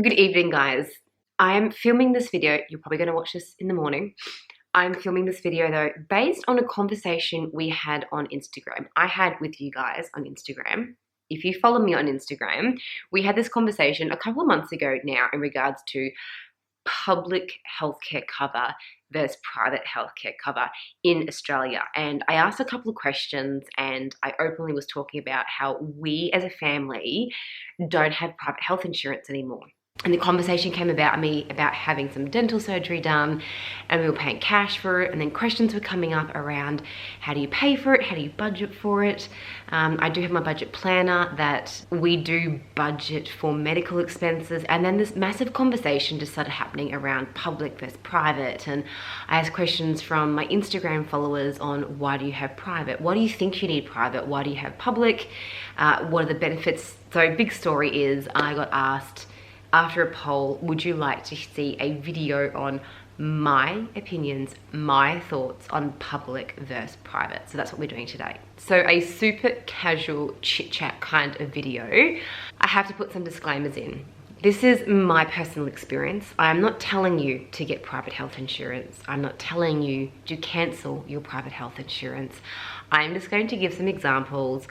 Good evening, guys. I'm filming this video. You're probably going to watch this in the morning. I'm filming this video though based on a conversation we had on Instagram. I had with you guys on Instagram. If you follow me on Instagram, we had this conversation a couple of months ago now in regards to public healthcare cover versus private healthcare cover in Australia. And I asked a couple of questions and I openly was talking about how we as a family don't have private health insurance anymore. And the conversation came about me about having some dental surgery done, and we were paying cash for it, and then questions were coming up around how do you pay for it, how do you budget for it. I do have my budget planner that we do budget for medical expenses, and then this massive conversation just started happening around public versus private. And I asked questions from my Instagram followers on why do you have private, what do you think you need private, why do you have public, what are the benefits. So big story is I got asked after a poll, would you like to see a video on my opinions, my thoughts on public versus private? So that's what we're doing today. So a super casual chit chat kind of video. I have to put some disclaimers in. This is my personal experience. I am not telling you to get private health insurance. I'm not telling you to cancel your private health insurance. I'm just going to give some examples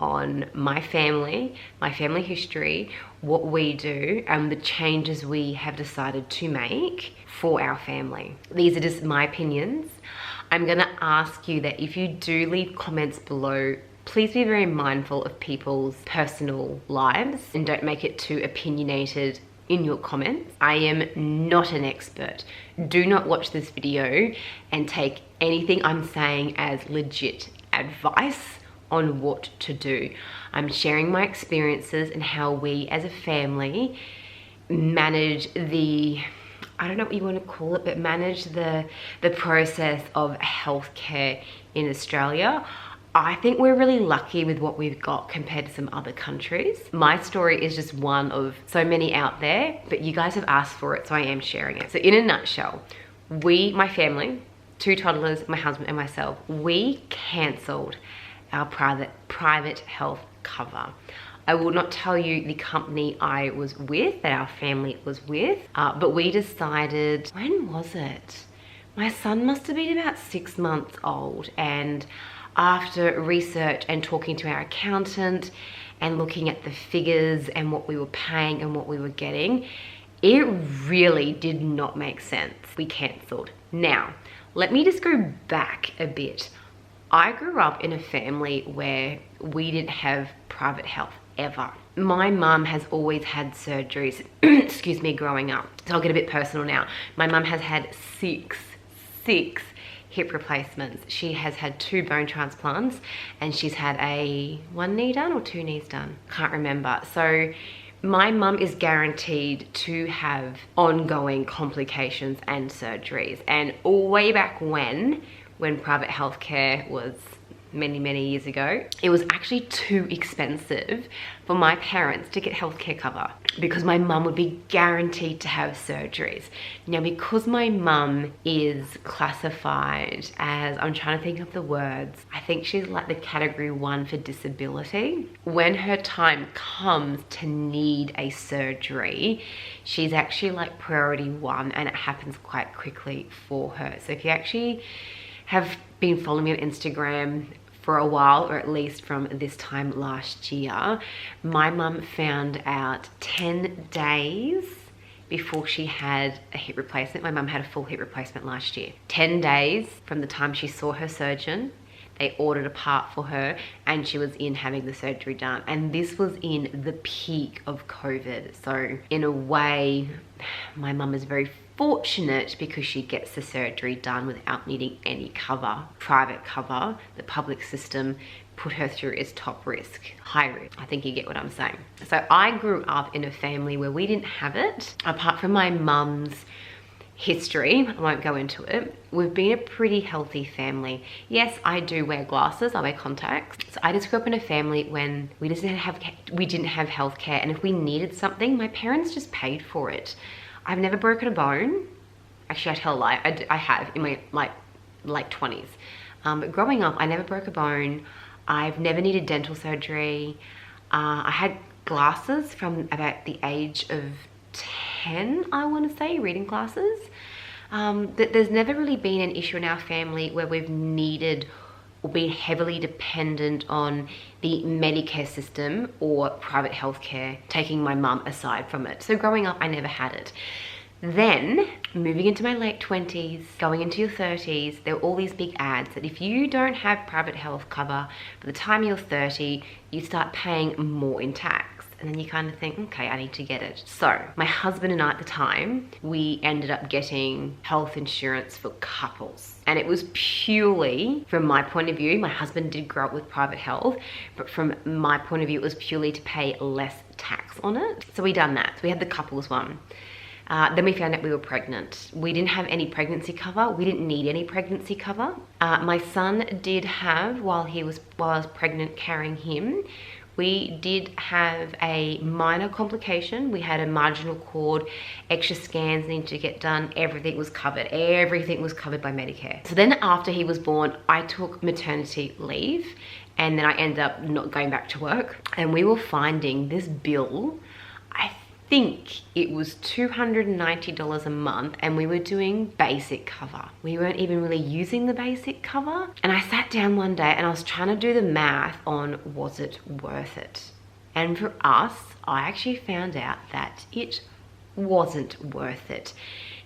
on my family history, what we do, and the changes we have decided to make for our family. These are just my opinions. I'm gonna ask you that if you do leave comments below, please be very mindful of people's personal lives and don't make it too opinionated in your comments. I am not an expert. Do not watch this video and take anything I'm saying as legit advice on what to do. I'm sharing my experiences and how we as a family manage the, I don't know what you want to call it, but manage the process of healthcare in Australia. I think we're really lucky with what we've got compared to some other countries. My story is just one of so many out there, but you guys have asked for it, so I am sharing it. So in a nutshell, my family, 2 toddlers, my husband and myself, we cancelled our private health cover. I will not tell you the company I was with, that our family was with, but we decided, when was it? My son must have been about 6 months old, and after research and talking to our accountant and looking at the figures and what we were paying and what we were getting, it really did not make sense. We cancelled. Now, let me just go back a bit. I grew up in a family where we didn't have private health ever. My mum has always had surgeries, excuse me, growing up. So I'll get a bit personal now. My mum has had six hip replacements. She has had 2 bone transplants, and she's had 1 knee done or 2 knees done. Can't remember. So my mum is guaranteed to have ongoing complications and surgeries. And way back when private healthcare was many years ago, it was actually too expensive for my parents to get healthcare cover because my mum would be guaranteed to have surgeries. Now, because my mum is classified as, I'm trying to think of the words, I think she's like the category 1 for disability. When her time comes to need a surgery, she's actually like priority 1, and it happens quite quickly for her. So if you actually have been following me on Instagram for a while, or at least from this time last year, my mum found out 10 days before she had a hip replacement. My mum had a full hip replacement last year. 10 days from the time she saw her surgeon, they ordered a part for her, and she was in having the surgery done. And this was in the peak of COVID. So in a way, my mum is very fortunate because she gets the surgery done without needing any cover, private cover. The public system put her through as top risk, high risk. I think you get what I'm saying. So I grew up in a family where we didn't have it. Apart from my mum's history, I won't go into it, we've been a pretty healthy family. Yes, I do wear glasses, I wear contacts. So I just grew up in a family when we didn't have healthcare, and if we needed something, my parents just paid for it. I've never broken a bone. Actually, I tell a lie, I have in my late 20s. But growing up, I never broke a bone. I've never needed dental surgery. I had glasses from about the age of 10, I want to say, reading glasses. There's never really been an issue in our family where we've needed or been heavily dependent on the Medicare system or private healthcare, taking my mum aside from it. So growing up, I never had it. Then, moving into my late 20s, going into your 30s, there were all these big ads that if you don't have private health cover, by the time you're 30, you start paying more in tax. And then you kind of think, okay, I need to get it. So my husband and I at the time, we ended up getting health insurance for couples. And it was purely, from my point of view, my husband did grow up with private health, but from my point of view, it was purely to pay less tax on it. So we done that. So we had the couples one. Then we found out we were pregnant. We didn't have any pregnancy cover. We didn't need any pregnancy cover. My son did have, while I was pregnant carrying him, we did have a minor complication. We had a marginal cord, extra scans needed to get done. Everything was covered. Everything was covered by Medicare. So then after he was born, I took maternity leave, and then I ended up not going back to work. And we were finding this bill, I think it was $290 a month, and we were doing basic cover. We weren't even really using the basic cover. And I sat down one day and I was trying to do the math on, was it worth it? And for us, I actually found out that it wasn't worth it.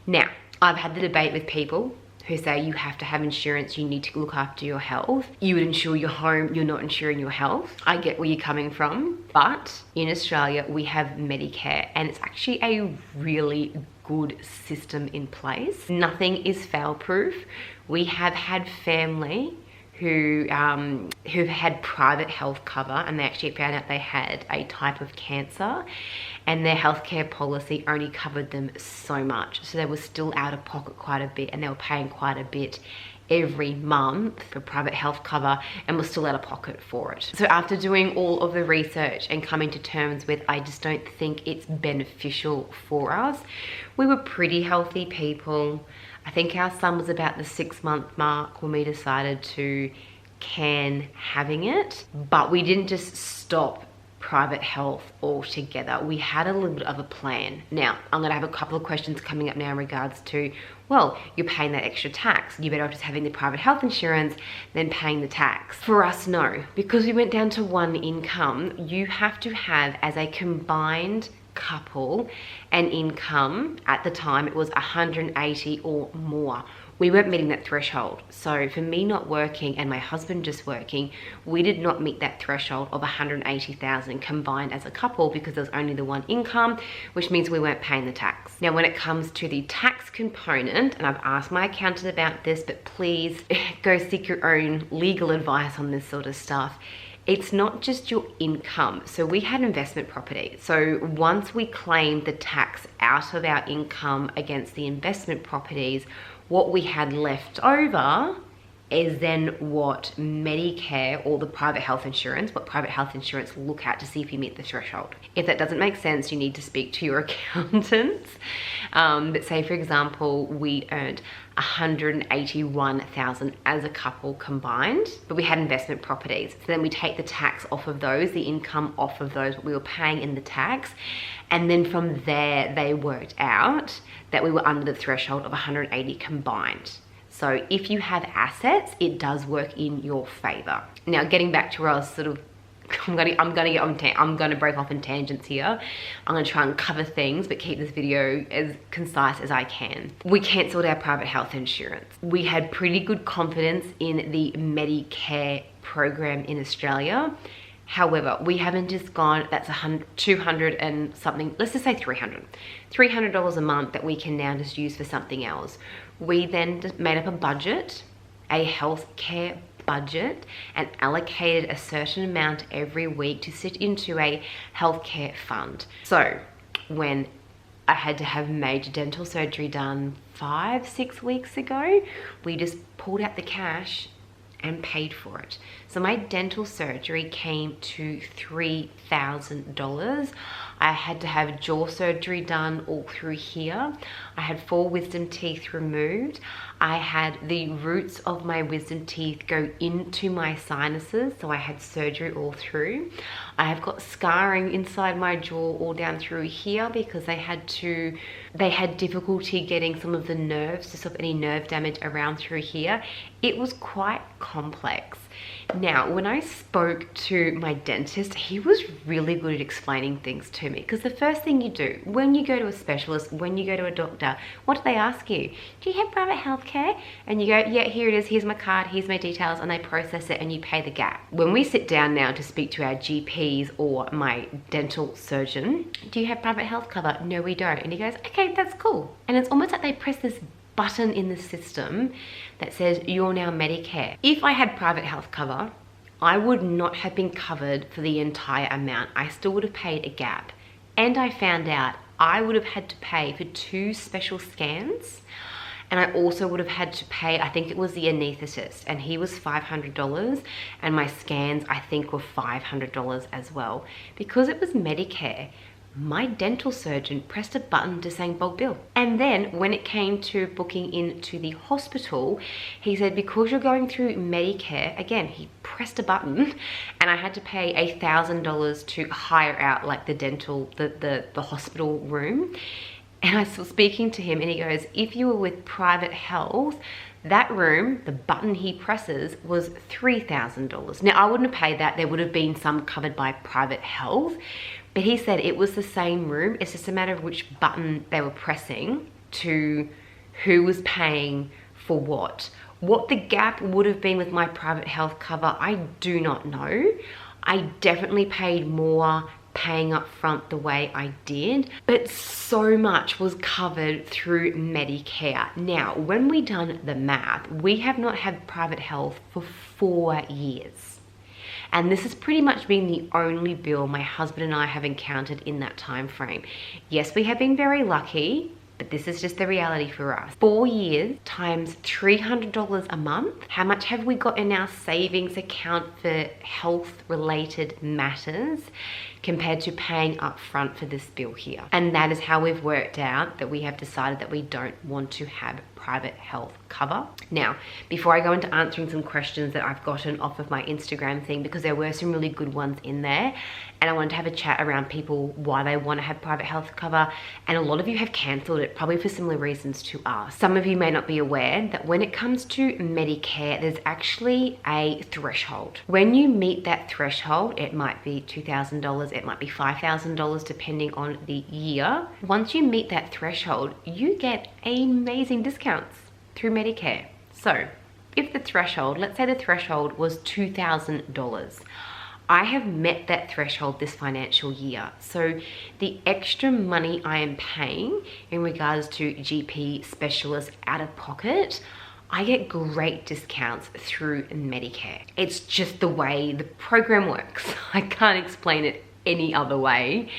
Now, I've had the debate with people who say you have to have insurance, you need to look after your health. You would insure your home, you're not insuring your health. I get where you're coming from, but in Australia, we have Medicare, and it's actually a really good system in place. Nothing is fail-proof. We have had family who've had private health cover, and they actually found out they had a type of cancer, and their healthcare policy only covered them so much. So they were still out of pocket quite a bit, and they were paying quite a bit every month for private health cover, and were still out of pocket for it. So after doing all of the research and coming to terms with, I just don't think it's beneficial for us. We were pretty healthy people. I think our son was about the 6-month mark when we decided to can having it, but we didn't just stop private health altogether. We had a little bit of a plan. Now, I'm gonna have a couple of questions coming up now in regards to, well, you're paying that extra tax. You're better off just having the private health insurance than paying the tax. For us, no. Because we went down to one income, you have to have, as a combined couple, an income, at the time it was 180 or more. We weren't meeting that threshold. So for me not working and my husband just working, we did not meet that threshold of 180,000 combined as a couple, because there was only the one income, which means we weren't paying the tax. Now, when it comes to the tax component, and I've asked my accountant about this, but please go seek your own legal advice on this sort of stuff. It's not just your income. So we had investment property. So once we claimed the tax out of our income against the investment properties, what we had left over is then what Medicare or the private health insurance, what private health insurance will look at to see if you meet the threshold. If that doesn't make sense, you need to speak to your accountants. But say, for example, we earned 181,000 as a couple combined, but we had investment properties. So then we take the tax off of those, the income off of those, what we were paying in the tax. And then from there, they worked out that we were under the threshold of 180 combined. So if you have assets, it does work in your favor. Now, getting back to where I was sort of, I'm gonna break off in tangents here. I'm gonna try and cover things, but keep this video as concise as I can. We cancelled our private health insurance. We had pretty good confidence in the Medicare program in Australia. However, we haven't just gone, that's 200 and something, let's just say $300 a month that we can now just use for something else. We then just made up a budget, a healthcare budget, and allocated a certain amount every week to sit into a healthcare fund. So when I had to have major dental surgery done 5-6 weeks ago, we just pulled out the cash and paid for it. So my dental surgery came to $3,000. I had to have jaw surgery done all through here. I had 4 wisdom teeth removed. I had the roots of my wisdom teeth go into my sinuses, so I had surgery all through. I have got scarring inside my jaw all down through here because they had difficulty getting some of the nerves to stop any nerve damage around through here. It was quite complex. Now, when I spoke to my dentist, he was really good at explaining things to me, because the first thing you do when you go to a specialist, when you go to a doctor, what do they ask you? Do you have private healthcare? And you go, yeah, here it is, here's my card, here's my details, and they process it and you pay the gap. When we sit down now to speak to our GPs or my dental surgeon, do you have private health cover? No, we don't. And he goes, okay, that's cool. And it's almost like they press this button in the system that says you're now Medicare. If I had private health cover, I would not have been covered for the entire amount. I still would have paid a gap. And I found out I would have had to pay for 2 special scans. And I also would have had to pay, I think it was the anesthetist, and he was $500, and my scans I think were $500 as well. Because it was Medicare, my dental surgeon pressed a button to saying bulk bill. And then when it came to booking into the hospital, he said, because you're going through Medicare, again, he pressed a button, and I had to pay $1,000 to hire out like the dental, the hospital room. And I was speaking to him and he goes, if you were with private health, that room, the button he presses was $3,000. Now, I wouldn't have paid that. There would have been some covered by private health. But he said it was the same room. It's just a matter of which button they were pressing to who was paying for what. What the gap would have been with my private health cover, I do not know. I definitely paid more paying up front the way I did, but so much was covered through Medicare. Now, when we done the math, we have not had private health for 4 years. And this has pretty much been the only bill my husband and I have encountered in that time frame. Yes, we have been very lucky, but this is just the reality for us. 4 years times $300 a month. How much have we got in our savings account for health related matters compared to paying up front for this bill here? And that is how we've worked out that we have decided that we don't want to have private health cover. Now, before I go into answering some questions that I've gotten off of my Instagram thing, because there were some really good ones in there, and I wanted to have a chat around people why they want to have private health cover, and a lot of you have cancelled it probably for similar reasons to us. Some of you may not be aware that when it comes to Medicare, there's actually a threshold. When you meet that threshold, it might be $2,000, it might be $5,000 depending on the year. Once you meet that threshold, you get amazing discounts through Medicare. So if the threshold, let's say the threshold was $2,000, I have met that threshold this financial year. So the extra money I am paying in regards to GP specialists out of pocket, I get great discounts through Medicare. It's just the way the program works. I can't explain it any other way.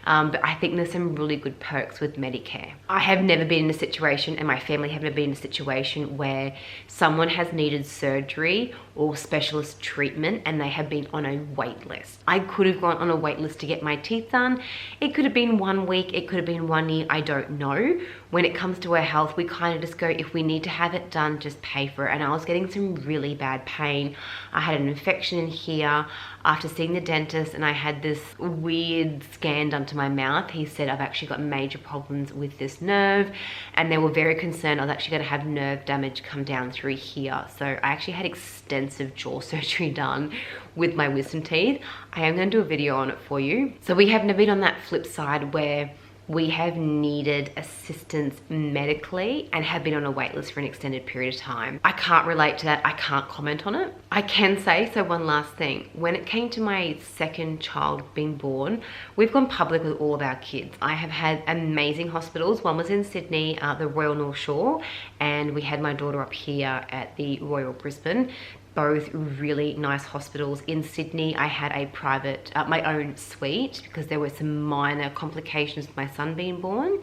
But I think there's some really good perks with Medicare. I have never been in a situation, and my family have never been in a situation where someone has needed surgery or specialist treatment and they have been on a wait list. I could have gone on a wait list to get my teeth done. It could have been 1 week, it could have been 1 year, I don't know. When it comes to our health, we kind of just go, if we need to have it done, just pay for it. And I was getting some really bad pain. I had an infection in here after seeing the dentist, and I had this weird scan done to my mouth. He said I've actually got major problems with this nerve, and they were very concerned I was actually going to have nerve damage come down through here. So I actually had extensive jaw surgery done with my wisdom teeth. I am going to do a video on it for you. So we have never been on that flip side where we have needed assistance medically and have been on a wait list for an extended period of time. I can't relate to that. I can't comment on it. I can say, so one last thing. When it came to my second child being born, we've gone public with all of our kids. I have had amazing hospitals. One was in Sydney, the Royal North Shore, and we had my daughter up here at the Royal Brisbane. Both really nice hospitals. In Sydney, I had a private, my own suite, because there were some minor complications with my son being born.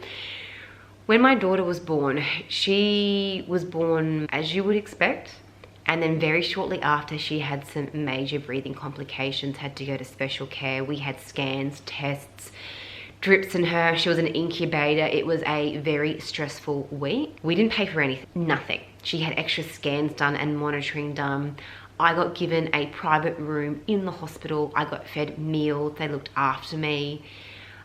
When my daughter was born, she was born as you would expect, And then very shortly after, she had some major breathing complications, had to go to special care. We had scans, tests, drips in her. She was an incubator. It was a very stressful week. We didn't pay for anything, nothing. She had extra scans done and monitoring done. I got given a private room in the hospital. I got fed meals. They looked after me.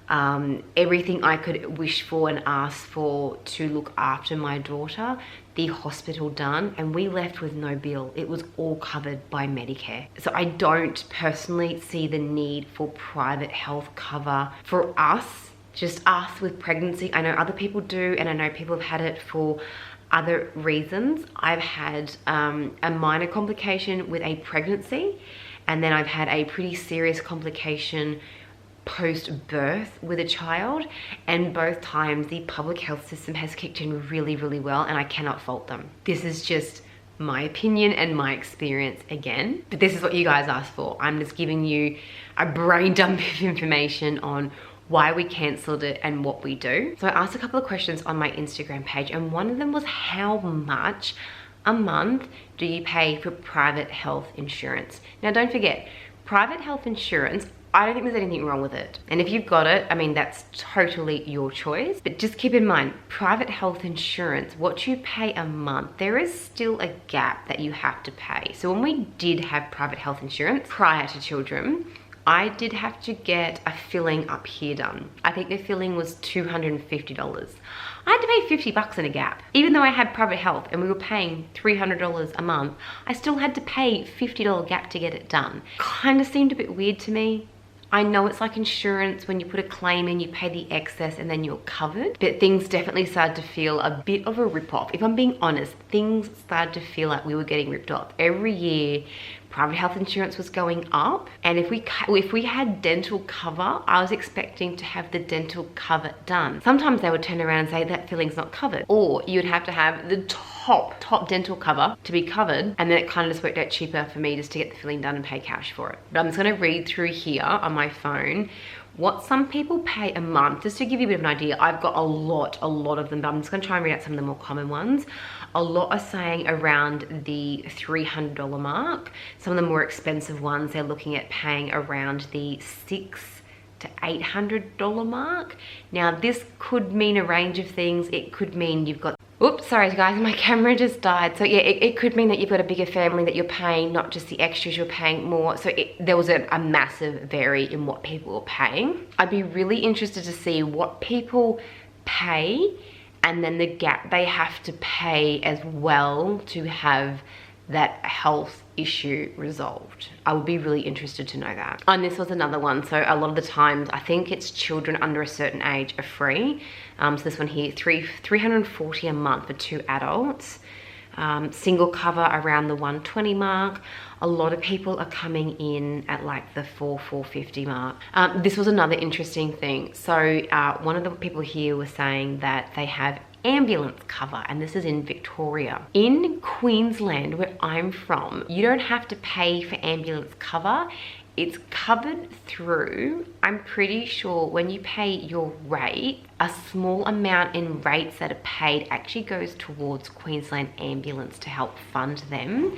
Everything I could wish for and ask for to look after my daughter, the hospital done, and we left with no bill. It was all covered by Medicare. So I don't personally see the need for private health cover for us, just us with pregnancy. I know other people do, and I know people have had it for other reasons. I've had a minor complication with a pregnancy, and then I've had a pretty serious complication post-birth with a child, and both times the public health system has kicked in really, really well, and I cannot fault them. This is just my opinion and my experience again, but this is what you guys asked for. I'm just giving you a brain dump of information on why we cancelled it and what we do. So I asked a couple of questions on my Instagram page, and one of them was, how much a month do you pay for private health insurance? Now don't forget, private health insurance, I don't think there's anything wrong with it. And if you've got it, I mean, that's totally your choice. But just keep in mind, private health insurance, what you pay a month, there is still a gap that you have to pay. So when we did have private health insurance prior to children, I did have to get a filling up here done. I think the filling was $250. I had to pay 50 bucks in a gap. Even though I had private health and we were paying $300 a month, I still had to pay $50 gap to get it done. Kind of seemed a bit weird to me. I know it's like insurance, when you put a claim in, you pay the excess and then you're covered, but things definitely started to feel a bit of a rip-off. If I'm being honest, things started to feel like we were getting ripped off. Every year, private health insurance was going up, and if we had dental cover, I was expecting to have the dental cover done. Sometimes they would turn around and say that filling's not covered, or you'd have to have the top dental cover to be covered, and then it kind of just worked out cheaper for me just to get the filling done and pay cash for it. But I'm just going to read through here on my phone what some people pay a month, just to give you a bit of an idea. I've got a lot of them, but I'm just going to try and read out some of the more common ones. A lot are saying around the $300 mark. Some of the more expensive ones, they're looking at paying around the $600 to $800 mark. Now this could mean a range of things. It could mean you've got, oops, sorry guys, my camera just died. So yeah, it could mean that you've got a bigger family, that you're paying not just the extras, you're paying more. So there was a massive vary in what people were paying. I'd be really interested to see what people pay and then the gap they have to pay as well to have that health issue resolved. I would be really interested to know that. And this was another one. So a lot of the times, I think it's children under a certain age are free. So this one here, $340 a month for 2 adults. Single cover around the $120 mark. A lot of people are coming in at like the $450 mark. This was another interesting thing. So one of the people here was saying that they have ambulance cover, and this is in Victoria. In Queensland, where I'm from, you don't have to pay for ambulance cover. It's covered through, I'm pretty sure when you pay your rate, a small amount in rates that are paid actually goes towards Queensland Ambulance to help fund them.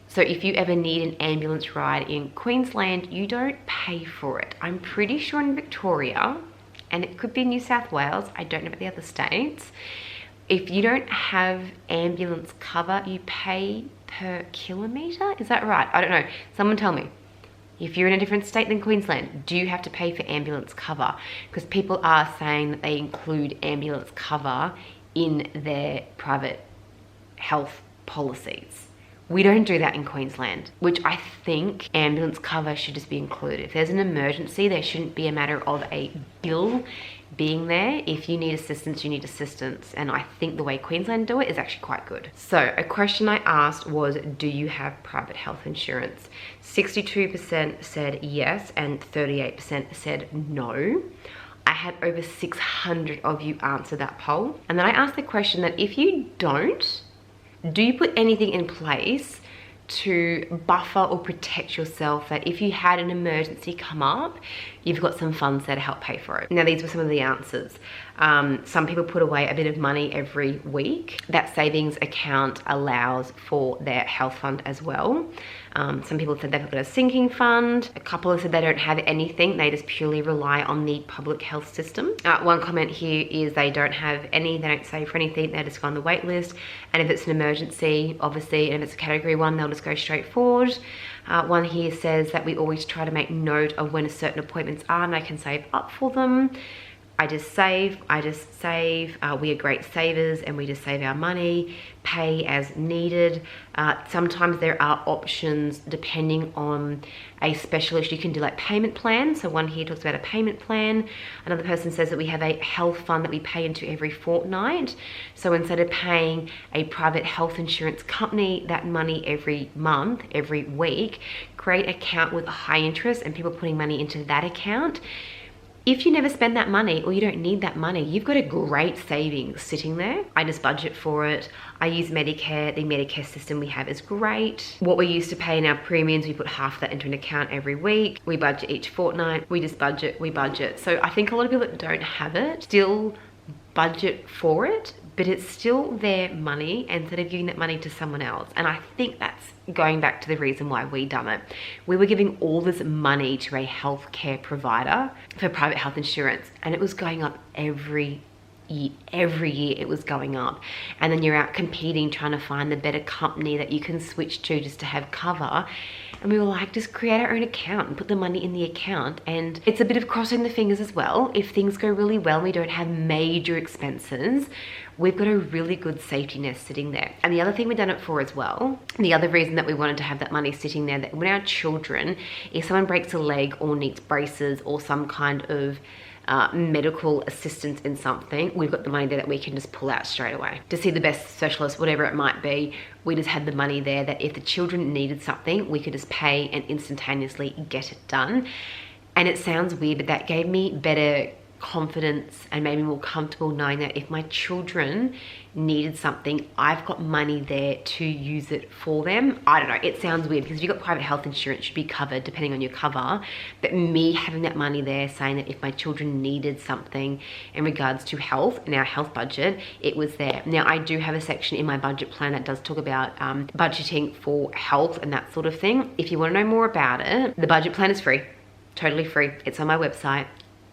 So if you ever need an ambulance ride in Queensland, you don't pay for it. I'm pretty sure in Victoria, and it could be New South Wales, I don't know about the other states, if you don't have ambulance cover, you pay per kilometre? Is that right? I don't know. Someone tell me. If you're in a different state than Queensland, do you have to pay for ambulance cover? Because people are saying that they include ambulance cover in their private health policies. We don't do that in Queensland, which I think ambulance cover should just be included. If there's an emergency, there shouldn't be a matter of a bill being there. If you need assistance, you need assistance. And I think the way Queensland do it is actually quite good. So a question I asked was, do you have private health insurance? 62% said yes and 38% said no. I had over 600 of you answer that poll. And then I asked the question that if you don't, do you put anything in place to buffer or protect yourself, that if you had an emergency come up, you've got some funds there to help pay for it? Now, these were some of the answers. Some people put away a bit of money every week. That savings account allows for their health fund as well. Some people said they've got a sinking fund. A couple have said they don't have anything. They just purely rely on the public health system. One comment here is they don't have any, they don't save for anything. They just go on the wait list. And if it's an emergency, obviously, and if it's a category 1, they'll just go straight forward. One here says that we always try to make note of when certain appointments are and I can save up for them. I just save. We are great savers and we just save our money, pay as needed. Sometimes there are options depending on a specialist. You can do like payment plans. So one here talks about a payment plan. Another person says that we have a health fund that we pay into every fortnight. So instead of paying a private health insurance company that money every month, every week, create an account with a high interest and people putting money into that account. If you never spend that money or you don't need that money, you've got a great savings sitting there. I just budget for it. I use Medicare. The Medicare system we have is great. What we used to pay in our premiums, we put half that into an account every week. We budget each fortnight. We just budget, we budget. So I think a lot of people that don't have it still budget for it, but it's still their money instead of giving that money to someone else. And I think that's going back to the reason why we done it. We were giving all this money to a healthcare provider for private health insurance, and it was going up every year it was going up. And then you're out competing, trying to find the better company that you can switch to just to have cover. And we were like, just create our own account and put the money in the account. And it's a bit of crossing the fingers as well. If things go really well and we don't have major expenses, we've got a really good safety nest sitting there. And the other thing we've done it for as well, the other reason that we wanted to have that money sitting there, that when our children, if someone breaks a leg or needs braces or some kind of medical assistance in something, we've got the money there that we can just pull out straight away. To see the best specialist, whatever it might be, we just had the money there that if the children needed something, we could just pay and instantaneously get it done. And it sounds weird, but that gave me better confidence and made me more comfortable knowing that if my children needed something, I've got money there to use it for them. I don't know, it sounds weird because if you've got private health insurance, should be covered depending on your cover, but me having that money there saying that if my children needed something in regards to health and our health budget, it was there. Now I do have a section in my budget plan that does talk about budgeting for health and that sort of thing. If you want to know more about it, the budget plan is free, totally free. It's on my website.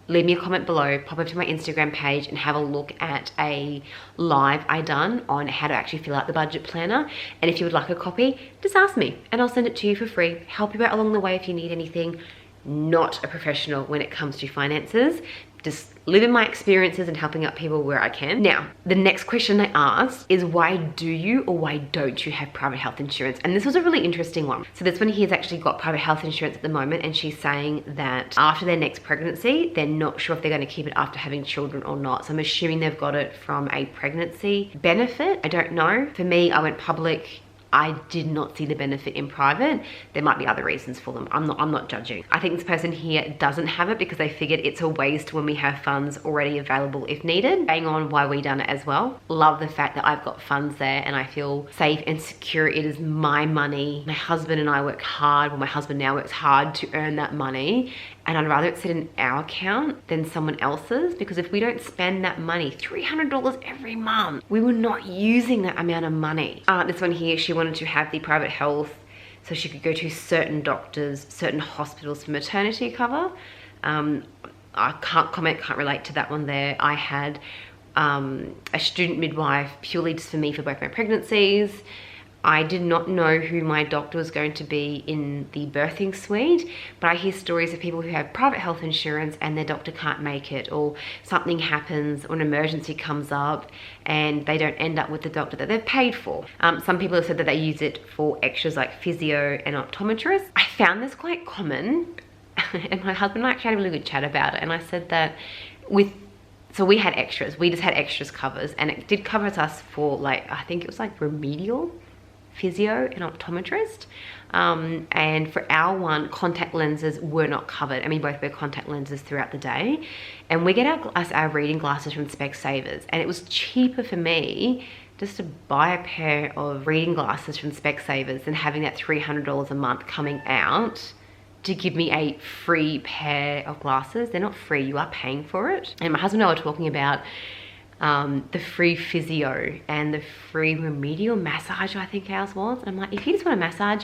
Leave me a comment below, pop up to my Instagram page and have a look at a live I done on how to actually fill out the budget planner. And if you would like a copy, just ask me and I'll send it to you for free. Help you out along the way if you need anything. Not a professional when it comes to finances. Just living my experiences and helping out people where I can. Now, the next question I asked is why do you or why don't you have private health insurance? And this was a really interesting one. So this one here has actually got private health insurance at the moment, and she's saying that after their next pregnancy, they're not sure if they're going to keep it after having children or not. So I'm assuming they've got it from a pregnancy benefit. I don't know. For me, I went public. I did not see the benefit in private. There might be other reasons for them. I'm not judging. I think this person here doesn't have it because they figured it's a waste when we have funds already available if needed. Bang on why we done it as well. Love the fact that I've got funds there and I feel safe and secure. It is my money. My husband and I work hard. Well, my husband now works hard to earn that money. And I'd rather it sit in our account than someone else's, because if we don't spend that money, $300 every month, we were not using that amount of money. This one here, she wanted to have the private health so she could go to certain doctors, certain hospitals for maternity cover. I can't comment, can't relate to that one there. I had a student midwife purely just for me for both my pregnancies. I did not know who my doctor was going to be in the birthing suite, but I hear stories of people who have private health insurance and their doctor can't make it, or something happens or an emergency comes up and they don't end up with the doctor that they've paid for. Some people have said that they use it for extras like physio and optometrists. I found this quite common and my husband and I actually had a really good chat about it, and I said that so we had extras, we just had extras covers, and it did cover us for like, I think it was like remedial, physio and optometrist, and for our one, contact lenses were not covered, and we both wear contact lenses throughout the day, and we get our reading glasses from Specsavers, and it was cheaper for me just to buy a pair of reading glasses from Specsavers than having that $300 a month coming out to give me a free pair of glasses. They're not free, you are paying for it. And my husband and I were talking about the free physio and the free remedial massage, I think ours was. And I'm like, if you just want a massage,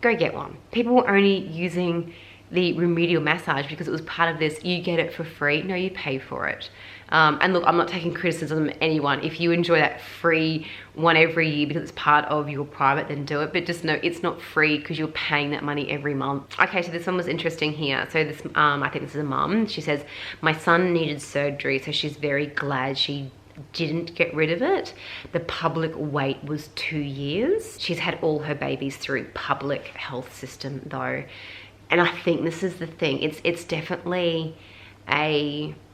go get one. People were only using the remedial massage because it was part of this, you get it for free. No, you pay for it. And look, I'm not taking criticism of anyone. If you enjoy that free one every year because it's part of your private, then do it. But just know it's not free because you're paying that money every month. Okay, so this one was interesting here. So this, I think this is a mum. She says, my son needed surgery, so she's very glad she didn't get rid of it. The public wait was 2 years. She's had all her babies through public health system though. And I think this is the thing. It's definitely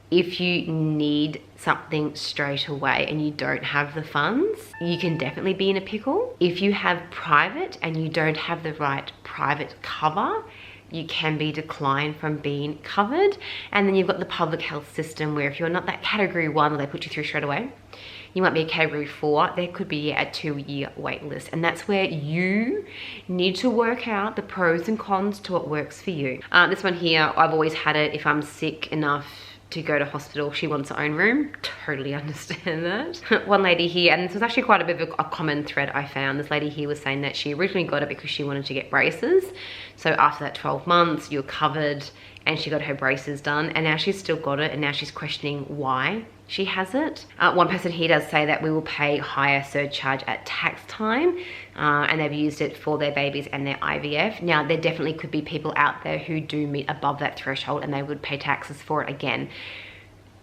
if you need something straight away and you don't have the funds, you can definitely be in a pickle. If you have private and you don't have the right private cover, you can be declined from being covered. And then you've got the public health system where if you're not that category 1, they put you through straight away. You might be a category 4, there could be a 2-year wait list. And that's where you need to work out the pros and cons to what works for you. This one here, I've always had it if I'm sick enough to go to hospital, she wants her own room. Totally understand that. One lady here, and this was actually quite a bit of a common thread I found. This lady here was saying that she originally got it because she wanted to get braces. So after that 12 months, you're covered, and she got her braces done, and now she's still got it, and now she's questioning why she has it. One person here does say that we will pay higher surcharge at tax time, and they've used it for their babies and their IVF. Now, there definitely could be people out there who do meet above that threshold and they would pay taxes for it again.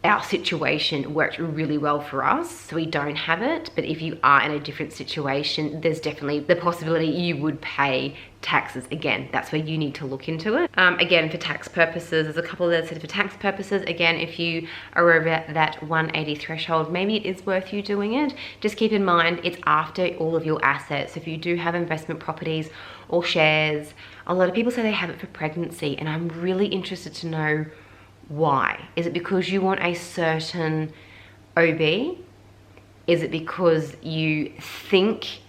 Our situation worked really well for us, so we don't have it. But if you are in a different situation, there's definitely the possibility you would pay taxes again. That's where you need to look into it. Again, for tax purposes, there's a couple that said for tax purposes, again, if you are over that 180 threshold, maybe it is worth you doing it. Just keep in mind, it's after all of your assets. If you do have investment properties or shares, a lot of people say they have it for pregnancy, and I'm really interested to know why. Is it because you want a certain OB? Is it because you think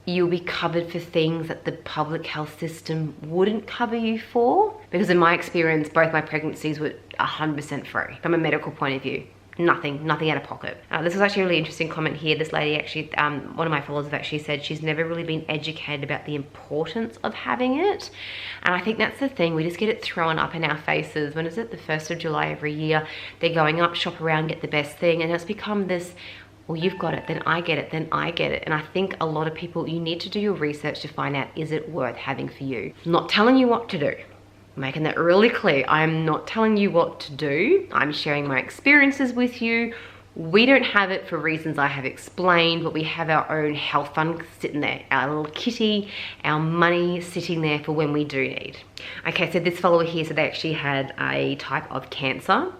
you'll be covered for things that the public health system wouldn't cover you for? Because in my experience, both my pregnancies were 100% free from a medical point of view. Nothing out of pocket. This was actually a really interesting comment here. This lady actually, one of my followers have actually said she's never really been educated about the importance of having it. And I think that's the thing, we just get it thrown up in our faces. When is it? The 1st of July every year. They're going up, shop around, get the best thing. And it's become this, well, you've got it, then I get it, then I get it. And I think a lot of people, you need to do your research to find out, is it worth having for you? I'm not telling you what to do. Making that really clear. I'm not telling you what to do. I'm sharing my experiences with you. We don't have it for reasons I have explained, but we have our own health fund sitting there, our little kitty, our money sitting there for when we do need. Okay, so this follower here, so they actually had a type of cancer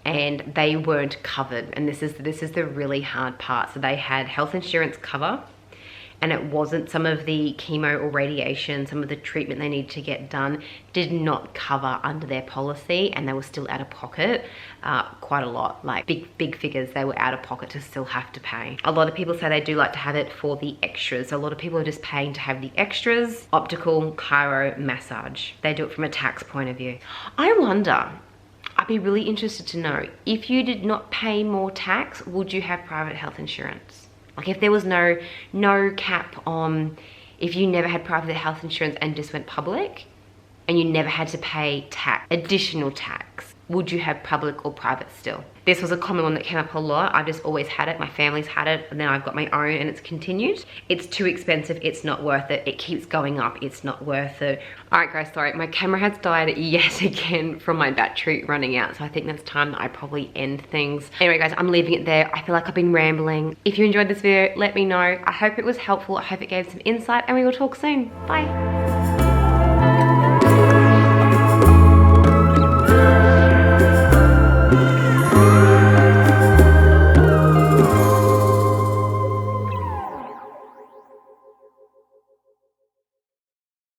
and they weren't covered. And this is the really hard part. So they had health insurance cover, and it wasn't some of the chemo or radiation, some of the treatment they need to get done did not cover under their policy, and they were still out of pocket quite a lot, like big figures they were out of pocket to still have to pay. A lot of people say they do like to have it for the extras. A lot of people are just paying to have the extras, optical, chiro, massage. They do it from a tax point of view. I wonder, I'd be really interested to know, if you did not pay more tax, would you have private health insurance? Like if there was no cap on, if you never had private health insurance and just went public and you never had to pay tax, additional tax, would you have public or private still? This was a common one that came up a lot. I've just always had it, my family's had it, and then I've got my own and it's continued. It's too expensive, it's not worth it. It keeps going up, it's not worth it. All right guys, sorry, my camera has died yet again from my battery running out, so I think that's time that I probably end things. Anyway guys, I'm leaving it there. I feel like I've been rambling. If you enjoyed this video, let me know. I hope it was helpful, I hope it gave some insight, and we will talk soon. Bye.